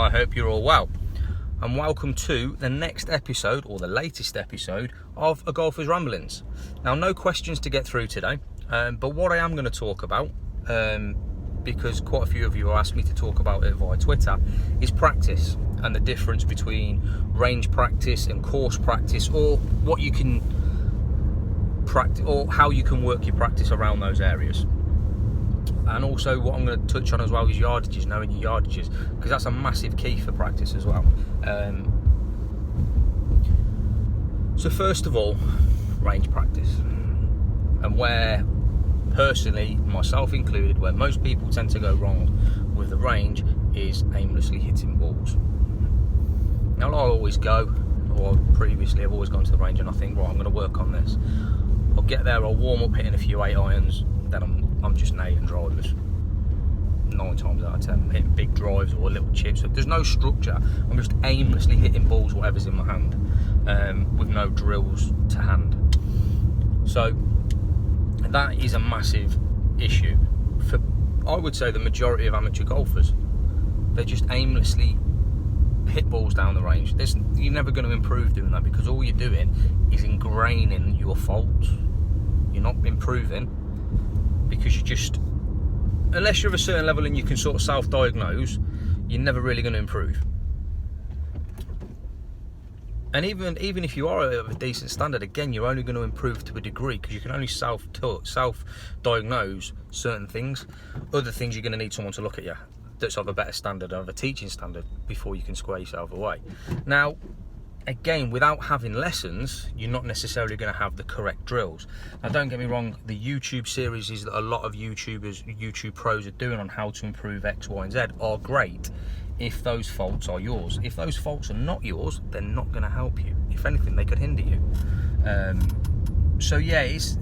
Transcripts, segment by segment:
I hope you're all well, and welcome to the next episode, or the latest episode, of A Golfer's Ramblings. Now, no questions to get through today, but what I am going to talk about, because quite a few of you have asked me to talk about it via Twitter, is practice and the difference between range practice and course practice, or what you can practice, or how you can work your practice around those areas. And also what I'm going to touch on as well is yardages, knowing your yardages, because that's a massive key for practice as well. So first of all, range practice, and where personally, myself included, where most people tend to go wrong with the range is aimlessly hitting balls. Now, I always go, or previously I've always gone to the range and I think, right, I'm going to work on this. I'll get there, I'll warm up hitting a few 8 irons, then I'm just nailing drivers. 9 times out of 10, I'm hitting big drives or little chips. So there's no structure. I'm just aimlessly hitting balls, whatever's in my hand, with no drills to hand. So that is a massive issue for, I would say, the majority of amateur golfers. They just aimlessly hit balls down the range. You're never going to improve doing that, because all you're doing is ingraining your faults. You're not improving, because you just, unless you're of a certain level and you can sort of self-diagnose, you're never really going to improve. And even if you are of a decent standard, again, you're only going to improve to a degree, because you can only self-diagnose certain things. Other things, you're going to need someone to look at you that's of a better standard, of a teaching standard, before you can square yourself away. Now, again, without having lessons, you're not necessarily going to have the correct drills. Now, don't get me wrong, the YouTube series that a lot of YouTube pros are doing on how to improve X, Y, and Z are great if those faults are yours. If those faults are not yours, they're not going to help you. If anything, they could hinder you. So yeah, it's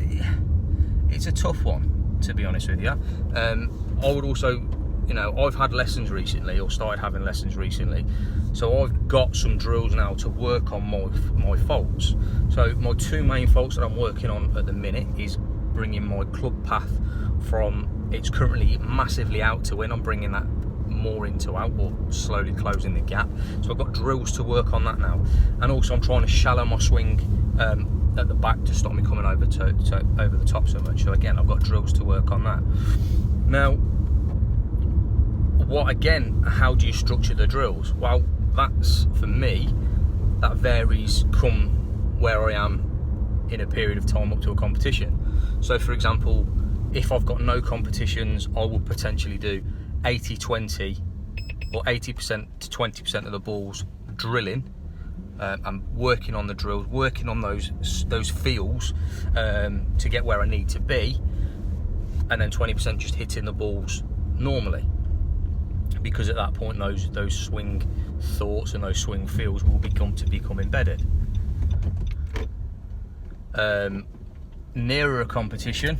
a tough one, to be honest with you. I would also, I've had lessons recently, or started having lessons recently, so I've got some drills now to work on my faults. So my 2 main faults that I'm working on at the minute is bringing my club path from, it's currently massively out to in, I'm bringing that more into out, or slowly closing the gap. So I've got drills to work on that now, and also I'm trying to shallow my swing at the back to stop me coming over over the top so much. So again, I've got drills to work on that. Now, how do you structure the drills? Well, that's, for me, that varies come where I am in a period of time up to a competition. So for example, if I've got no competitions, I will potentially do 80-20, or 80% to 20% of the balls drilling. I'm working on the drills, working on those feels to get where I need to be, and then 20% just hitting the balls normally, because at that point those swing thoughts and those swing feels will become embedded. Nearer a competition,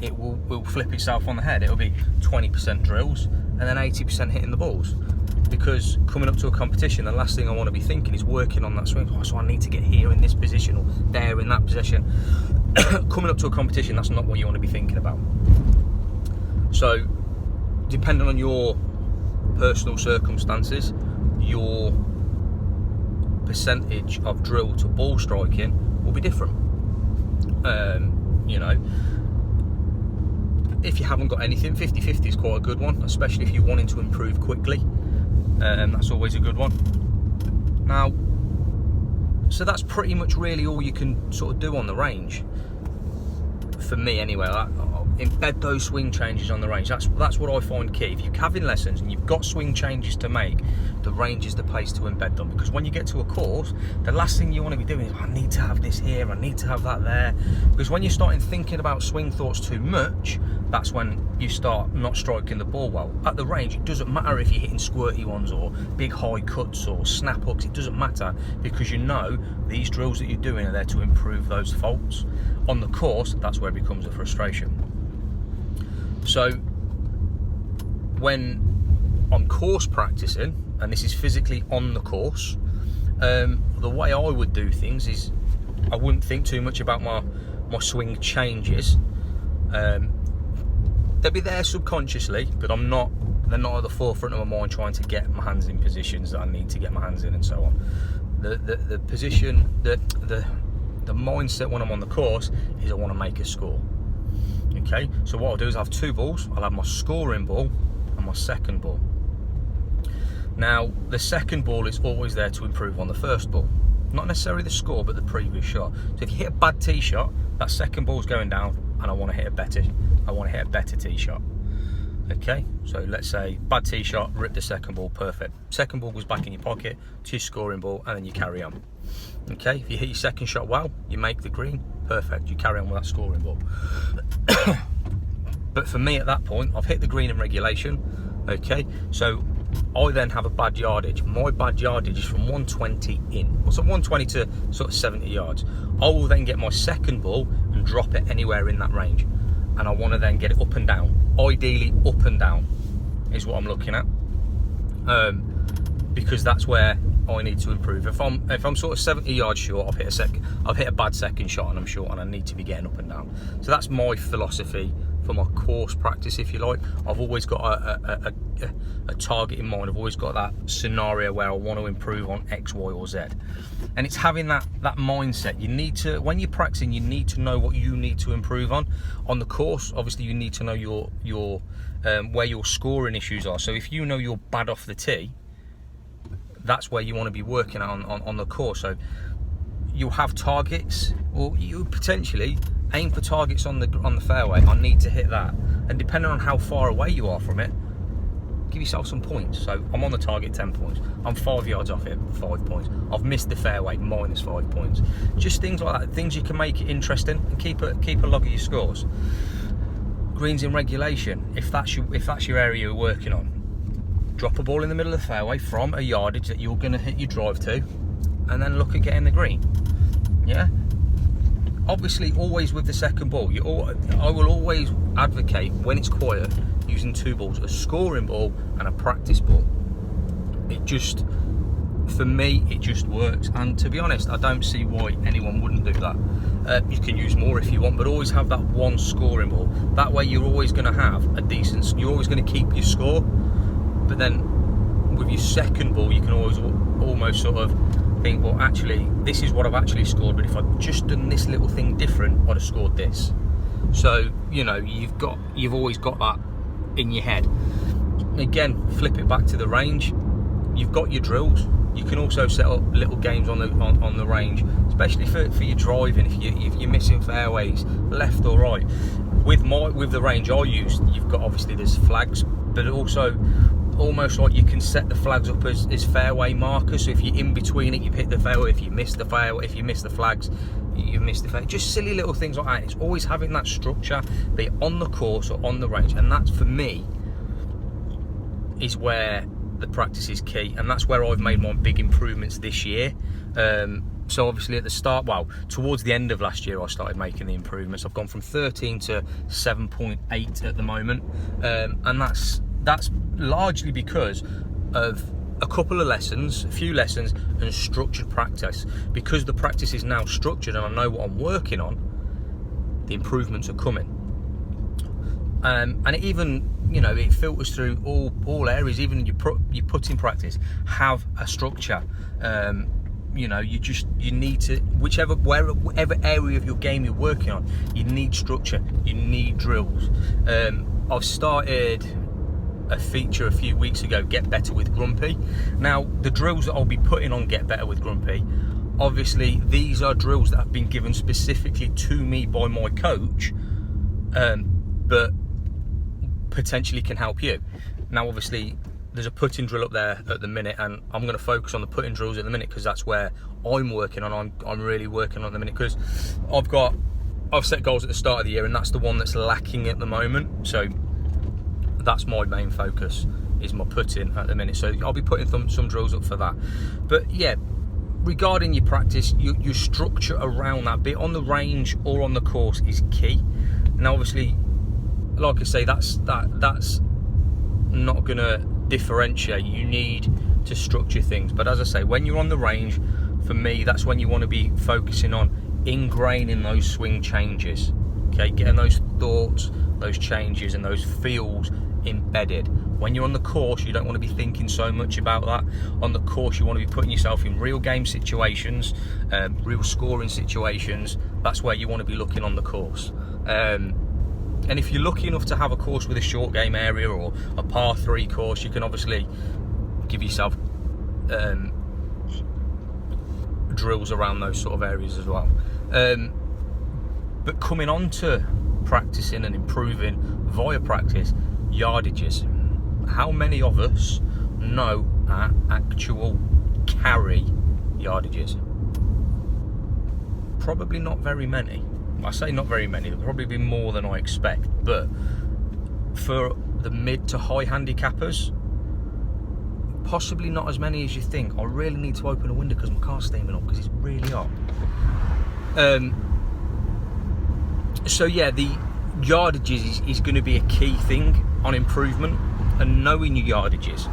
it will flip itself on the head. It'll be 20% drills and then 80% hitting the balls, because coming up to a competition, the last thing I want to be thinking is working on that swing. So I need to get here in this position, or there in that position. Coming up to a competition, that's not what you want to be thinking about. So depending on your personal circumstances, your percentage of drill to ball striking will be different. If you haven't got anything, 50-50 is quite a good one, especially if you're wanting to improve quickly. That's always a good one. Now, so that's pretty much really all you can sort of do on the range. For me anyway, embed those swing changes on the range. That's what I find key. If you're having lessons and you've got swing changes to make, the range is the place to embed them, because when you get to a course, the last thing you want to be doing is, I need to have this here, I need to have that there. Because when you're starting thinking about swing thoughts too much, that's when you start not striking the ball well. At the range, it doesn't matter if you're hitting squirty ones or big high cuts or snap hooks, it doesn't matter, because you know these drills that you're doing are there to improve those faults. On the course, that's where it becomes a frustration. So when I'm course practicing, and this is physically on the course, the way I would do things is I wouldn't think too much about my swing changes. They'd be there subconsciously, but I'm not They're not at the forefront of my mind trying to get my hands in positions that I need to get my hands in and so on. The position, the mindset when I'm on the course is I want to make a score. Okay, so what I'll do is I have two balls. I'll have my scoring ball and my second ball. Now, the second ball is always there to improve on the first ball. Not necessarily the score, but the previous shot. So if you hit a bad tee shot, that second ball's going down, and I want to hit a better tee shot. Okay, so let's say bad tee shot, rip the second ball, perfect. Second ball goes back in your pocket to your scoring ball, and then you carry on. Okay, if you hit your second shot well, you make the green, perfect. You carry on with that scoring ball. But for me at that point, I've hit the green in regulation. Okay, so I then have a bad yardage. My bad yardage is from 120 in. Well, so 120 to sort of 70 yards. I will then get my second ball and drop it anywhere in that range. And I want to then get it up and down. Ideally up and down is what I'm looking at. Because that's where I need to improve. If I'm sort of 70 yards short, I've hit a bad second shot and I'm short and I need to be getting up and down. So that's my philosophy for my course practice, if you like. I've always got a target in mind. I've always got that scenario where I want to improve on X, Y, or Z. And it's having that mindset. You need to, when you're practicing, you need to know what you need to improve on. On the course, obviously, you need to know your where your scoring issues are. So if you know you're bad off the tee, that's where you want to be working on the course. So you'll have targets, or you potentially aim for targets on the fairway. I need to hit that, and depending on how far away you are from it, give yourself some points. So I'm on the target, 10 points. I'm 5 yards off it, 5 points. I've missed the fairway, -5 points. Just things like that, things you can make it interesting and keep a log of your scores. Greens in regulation, if that's your area you're working on, drop a ball in the middle of the fairway from a yardage that you're going to hit your drive to, and then look at getting the green. Yeah. Obviously, always with the second ball, I will always advocate, when it's quiet, using two balls, a scoring ball and a practice ball. For me, it just works. And to be honest, I don't see why anyone wouldn't do that. You can use more if you want, but always have that one scoring ball. That way you're always going to have you're always going to keep your score. But then with your second ball, you can always almost sort of think, well, actually, this is what I've actually scored, but if I'd just done this little thing different, I'd have scored this. So, you know, you've always got that in your head. Again, flip it back to the range. You've got your drills. You can also set up little games on the range, especially for your driving. If you're missing fairways, left or right. With the range I use, you've got, obviously there's flags, but also almost like you can set the flags up as fairway markers. So if you're in between it, you hit the fairway. If you miss the fairway, if you miss the flags, you miss the fairway. Just silly little things like that. It's always having that structure, be it on the course or on the range, and that's, for me, is where the practice is key, and that's where I've made my big improvements this year. So obviously at the start, well, towards the end of last year, I started making the improvements. I've gone from 13 to 7.8 at the moment, and that's largely because of a few lessons and structured practice. Because the practice is now structured and I know what I'm working on, the improvements are coming. And it even, you know, it filters through all areas. Even your putting practice, have a structure. You know, you need to, whatever area of your game you're working on, you need structure, you need drills. I've started a feature a few weeks ago, Get Better with Grumpy. Now, the drills that I'll be putting on Get Better with Grumpy, obviously these are drills that have been given specifically to me by my coach, but potentially can help you. Now, obviously, there's a putting drill up there at the minute, and I'm going to focus on the putting drills at the minute because that's where I'm working on. I'm really working on at the minute because I've set goals at the start of the year, and that's the one that's lacking at the moment. So that's my main focus, is my putting at the minute. So I'll be putting some drills up for that. But yeah, regarding your practice, your structure around that, be it on the range or on the course, is key. Now, obviously, like I say, that's not going to differentiate. You need to structure things. But as I say, when you're on the range, for me, that's when you want to be focusing on ingraining those swing changes. Okay, getting those thoughts, those changes, and those feels embedded. When you're on the course, you don't want to be thinking so much about that. On the course, you want to be putting yourself in real game situations, real scoring situations. That's where you want to be looking on the course. And if you're lucky enough to have a course with a short game area or a par 3 course, you can obviously give yourself drills around those sort of areas as well. But coming on to practicing and improving via practice, yardages. How many of us know our actual carry yardages? Probably not very many. I say not very many, there'll probably be more than I expect, but for the mid to high handicappers, possibly not as many as you think. I really need to open a window because my car's steaming up because it's really hot. So yeah, the yardages is going to be a key thing on improvement, and knowing your yardages.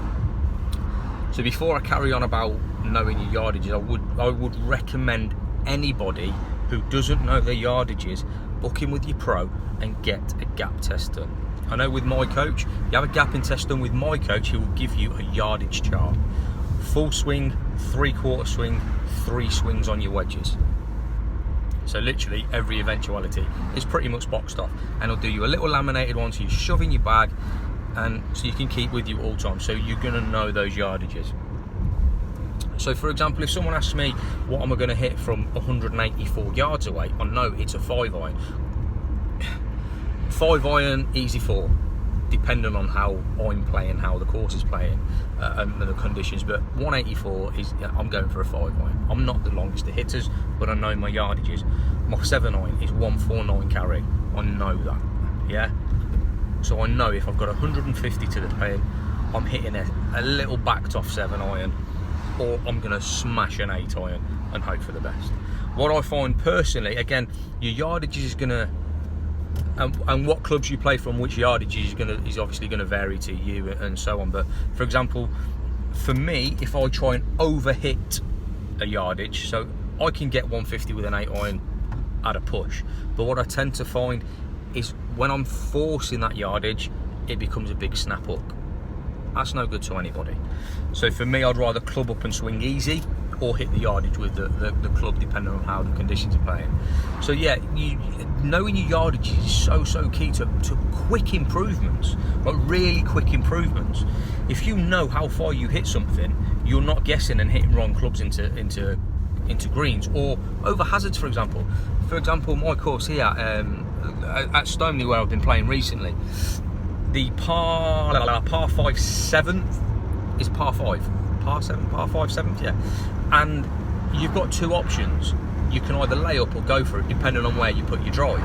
So before I carry on about knowing your yardages, I would recommend anybody who doesn't know their yardages, book in with your pro and get a gap test done. I know with my coach, you have a gapping test done with my coach, he will give you a yardage chart. Full swing, 3/4 swing, 3 swings on your wedges. So literally every eventuality is pretty much boxed off, and he'll do you a little laminated one so you shove in your bag, and so you can keep with you all the time. So you're going to know those yardages. So for example, if someone asks me what am I going to hit from 184 yards away, I know it's a 5-iron. 5-iron, easy 4, depending on how I'm playing, how the course is playing, and the conditions. But 184 is, I'm going for a 5-iron. I'm not the longest of hitters, but I know my yardages. My 7-iron is 149 carry. I know that, yeah. So I know if I've got 150 to the pin, I'm hitting a little backed off 7-iron, or I'm going to smash an 8-iron and hope for the best. What I find personally, again, your yardage is going to, and what clubs you play from, which yardage is obviously going to vary to you and so on. But for example, for me, if I try and overhit a yardage, so I can get 150 with an 8-iron at a push, but what I tend to find is when I'm forcing that yardage, it becomes a big snap hook. That's no good to anybody. So for me, I'd rather club up and swing easy, or hit the yardage with the club, depending on how the conditions are playing. So yeah, knowing your yardage is so key to quick improvements, but really quick improvements. If you know how far you hit something, you're not guessing and hitting wrong clubs into greens or over hazards. For example, my course here at Stoneleigh, where I've been playing recently, the par 5 7th is par 5. Par 7, par 5 7th, yeah. And you've got 2 options. You can either lay up or go for it, depending on where you put your drive.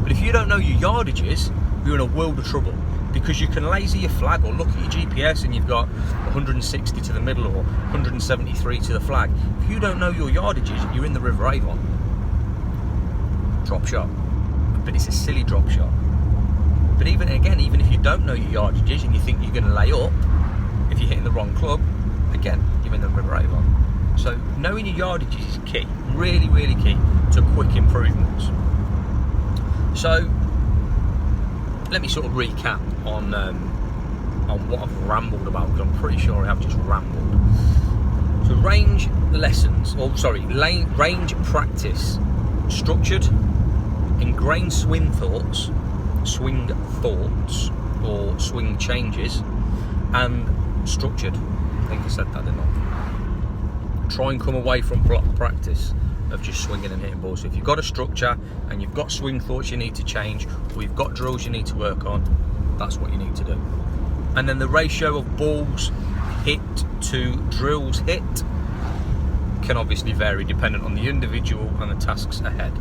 But if you don't know your yardages, you're in a world of trouble, because you can lazy your flag or look at your GPS and you've got 160 to the middle or 173 to the flag. If you don't know your yardages, you're in the River Avon. Drop shot. But it's a silly drop shot. But even if you don't know your yardages and you think you're going to lay up, if you're hitting the wrong club, again, you're in the River Avon. So knowing your yardages is key, really, really key to quick improvements. So let me sort of recap on what I've rambled about, because I'm pretty sure I have just rambled. So range practice, structured, ingrained swing thoughts or swing changes, and structured. I think I said that, didn't I? Try and come away from block practice of just swinging and hitting balls. So if you've got a structure and you've got swing thoughts you need to change, or you've got drills you need to work on, that's what you need to do. And then the ratio of balls hit to drills hit can obviously vary dependent on the individual and the tasks ahead.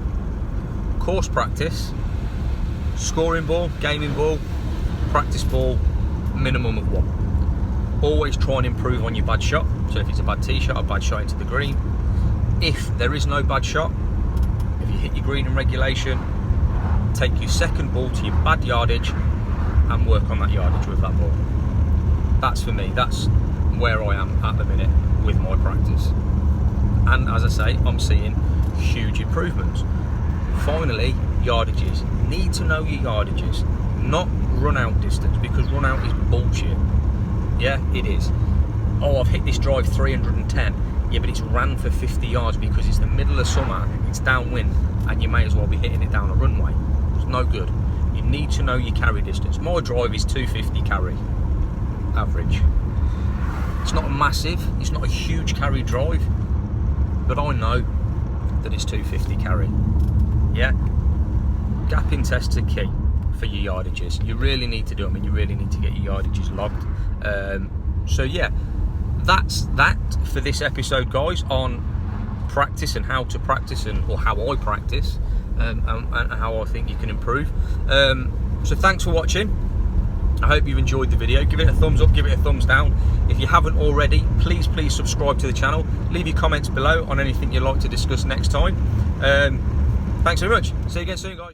Course practice, scoring ball, gaming ball, practice ball, minimum of 1. Always try and improve on your bad shot. So if it's a bad tee shot, a bad shot into the green. If there is no bad shot, if you hit your green in regulation, take your second ball to your bad yardage and work on that yardage with that ball. That's for me, that's where I am at the minute with my practice. And as I say, I'm seeing huge improvements. Finally, yardages. Need to know your yardages. not run out distance, because run out is bullshit. Yeah, it is. Oh, I've hit this drive 310. Yeah, but it's ran for 50 yards because it's the middle of summer, it's downwind, and you may as well be hitting it down a runway. It's no good. You need to know your carry distance. My drive is 250 carry, average. It's not massive, it's not a huge carry drive, but I know that it's 250 carry. Yeah? Gapping tests are key for your yardages. You really need to do them, and you really need to get your yardages logged. So yeah, that's that for this episode, guys, on practice and how to practice, or how I practice, and how I think you can improve. So thanks for watching. I hope you've enjoyed the video. Give it a thumbs up, give it a thumbs down. If you haven't already, please subscribe to the channel. Leave your comments below on anything you'd like to discuss next time. Thanks very much. See you again soon, guys.